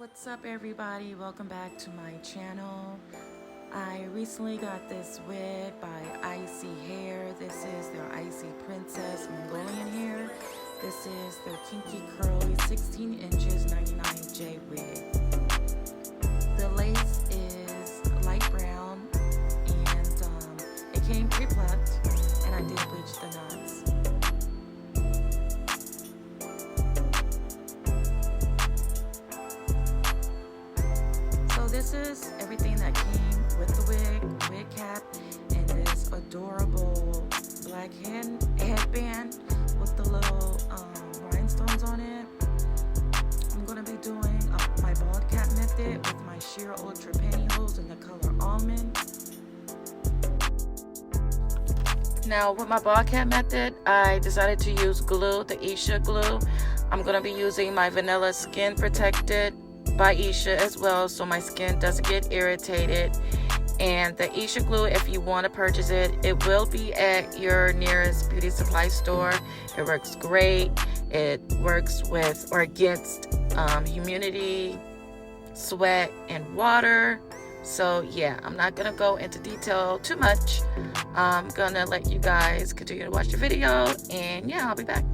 What's up everybody, welcome back to my channel. I recently got this wig by Icy Hair. This is their Icy Princess Mongolian hair. This is their kinky curly 16 inches 99J wig. The lace is light brown and it came pre-plucked and I did bleach the knots. This is everything that came with the wig cap, and this adorable black headband with the little rhinestones on it. I'm going to be doing my bald cap method with my sheer ultra pantyhose in the color almond. Now with my bald cap method, I decided to use glue, the Isha glue. I'm going to be using my Vanilla Skin Protected by Isha as well, so my skin doesn't get irritated. And the Isha glue, if you want to purchase it, it will be at your nearest beauty supply store. It works great. It works with or against humidity, sweat, and water. So yeah, I'm not gonna go into detail too much. I'm gonna let you guys continue to watch the video, and yeah, I'll be back.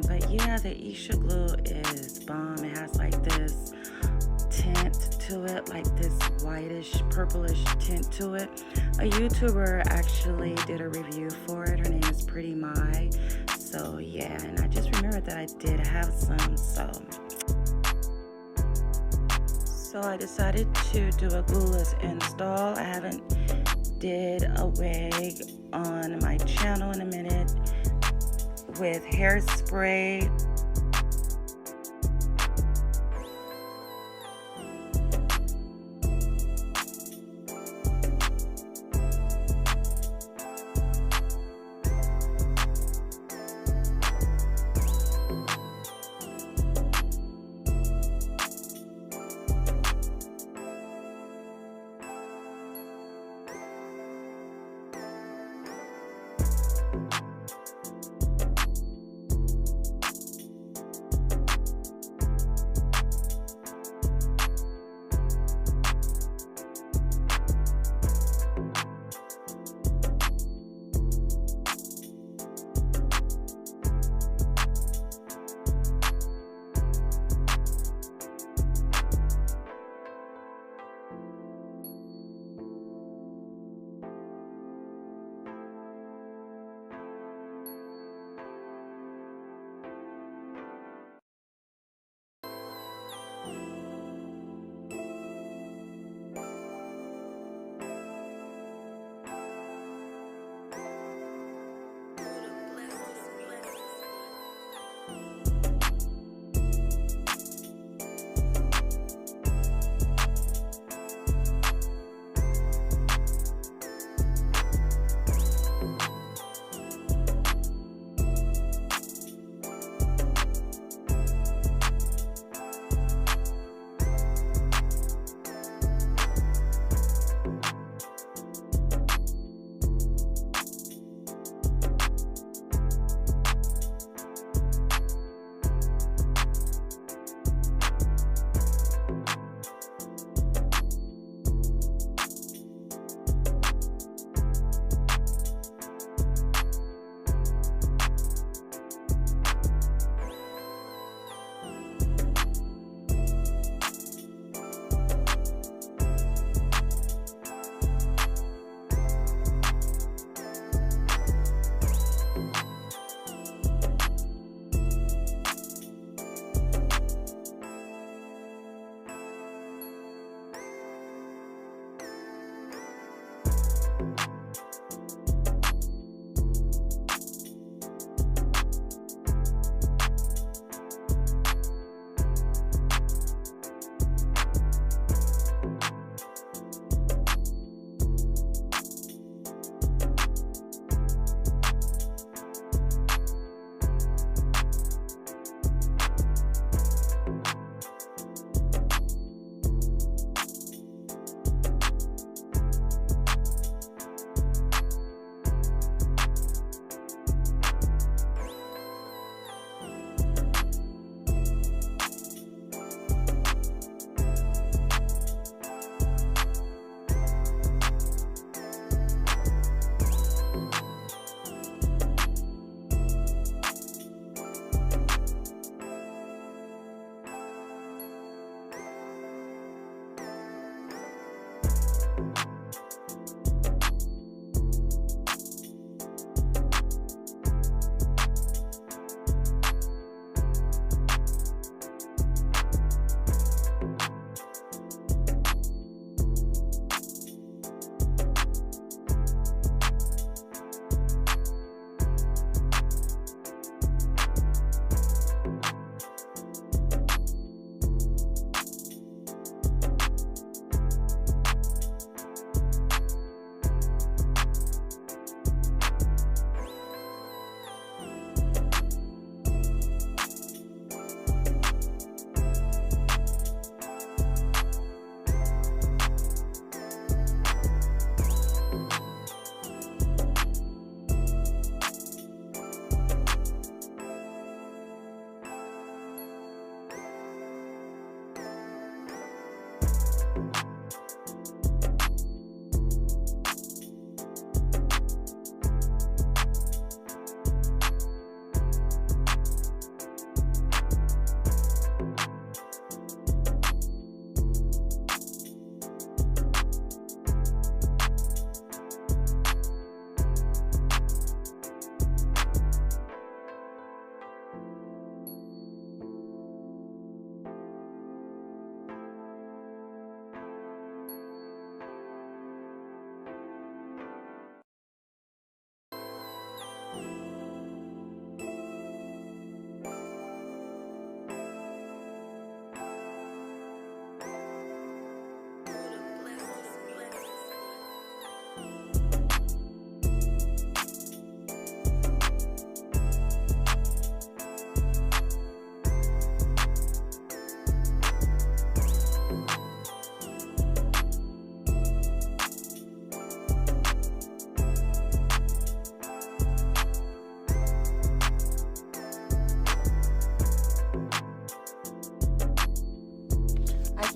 But yeah, the Isha glue is bomb. It has like this tint to it, like this whitish, purplish tint to it. A YouTuber actually did a review for it. Her name is Pretty My. So yeah, and I just remembered that I did have some, so I decided to do a glueless install. I haven't did a wig on my channel in a minute with hairspray.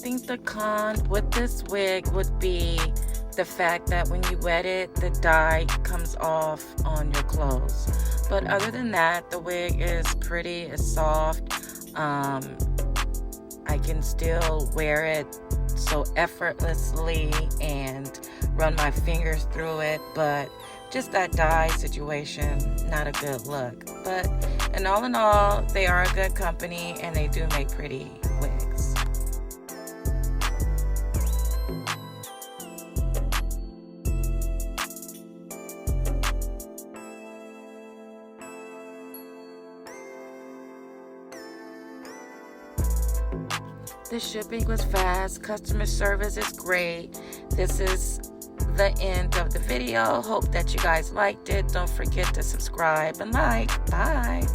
think the con with this wig would be the fact that when you wet it, the dye comes off on your clothes. But other than that, the wig is pretty, it's soft. I can still wear it so effortlessly and run my fingers through it, but just that dye situation, not a good look. But in all, they are a good company and they do make pretty wigs. The shipping was fast, customer service is great. This is the end of the video. Hope that you guys liked it. Don't forget to subscribe and like. Bye.